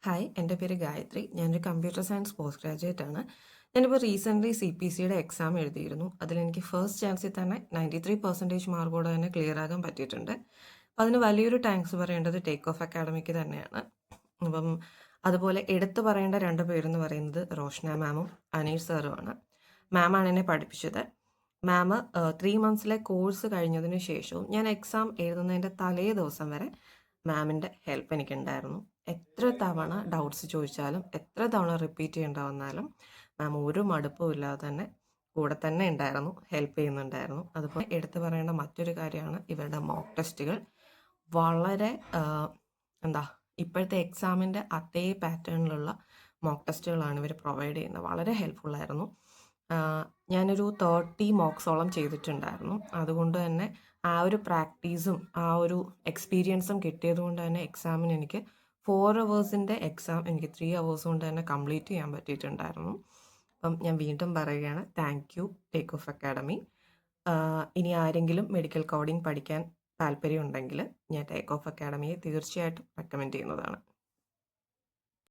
Hi, എൻ്റെ പേര് ഗായത്രി. ഞാനൊരു കമ്പ്യൂട്ടർ സയൻസ് പോസ്റ്റ് ഗ്രാജുവേറ്റ് ആണ്. ഞാനിപ്പോൾ റീസെൻ്റ്ലി CPCയുടെ എക്സാം എഴുതിയിരുന്നു. അതിലെനിക്ക് ഫസ്റ്റ് ചാൻസിൽ തന്നെ 93% മാർക്കോടെ തന്നെ ക്ലിയർ ആകാൻ പറ്റിയിട്ടുണ്ട്. അപ്പോൾ അതിന് വലിയൊരു താങ്ക്സ് പറയേണ്ടത് ടേക്ക് ഓഫ് അക്കാഡമിക്ക് തന്നെയാണ്. അപ്പം അതുപോലെ എടുത്തു പറയേണ്ട 2 പേരെന്ന് പറയുന്നത് റോഷ്ന മാമും അനീഷ് സാറുമാണ്. മാമാണ് എന്നെ പഠിപ്പിച്ചത്. മാം 3 മന്ത്സിലെ കോഴ്സ് കഴിഞ്ഞതിന് ശേഷവും ഞാൻ എക്സാം എഴുതുന്നതിൻ്റെ തലേ ദിവസം വരെ മാമിൻ്റെ ഹെൽപ്പ് എനിക്കുണ്ടായിരുന്നു. എത്ര തവണ ഡൗട്ട്സ് ചോദിച്ചാലും, എത്ര തവണ റിപ്പീറ്റ് ചെയ്യേണ്ട വന്നാലും മാം ഒരു മടുപ്പും ഇല്ലാതെ തന്നെ കൂടെ തന്നെ ഉണ്ടായിരുന്നു, ഹെൽപ്പ് ചെയ്യുന്നുണ്ടായിരുന്നു. അതുപോലെ എടുത്തു പറയേണ്ട മറ്റൊരു കാര്യമാണ് ഇവരുടെ മോക്ക് ടെസ്റ്റുകൾ. വളരെ എന്താ ഇപ്പോഴത്തെ എക്സാമിൻ്റെ അതേ പാറ്റേണിലുള്ള മോക്ക് ടെസ്റ്റുകളാണ് ഇവർ പ്രൊവൈഡ് ചെയ്യുന്നത്. വളരെ ഹെൽപ്ഫുള്ളായിരുന്നു. ഞാനൊരു 30 മോക്സോളം ചെയ്തിട്ടുണ്ടായിരുന്നു. അതുകൊണ്ട് തന്നെ ആ ഒരു പ്രാക്ടീസും ആ ഒരു എക്സ്പീരിയൻസും കിട്ടിയത് കൊണ്ട് തന്നെ എക്സാമിന് എനിക്ക് 4 അവേഴ്സിൻ്റെ എക്സാം എനിക്ക് 3 അവേഴ്സ് കൊണ്ട് തന്നെ കംപ്ലീറ്റ് ചെയ്യാൻ പറ്റിയിട്ടുണ്ടായിരുന്നു. അപ്പം ഞാൻ വീണ്ടും പറയുകയാണ്, thank you take off academy. ഇനി ആരെങ്കിലും മെഡിക്കൽ കോഡിംഗ് പഠിക്കാൻ താല്പര്യമുണ്ടെങ്കിൽ ഞാൻ ടേക്ക് ഓഫ് അക്കാഡമിയെ തീർച്ചയായിട്ടും റെക്കമെൻഡ് ചെയ്യുന്നതാണ്.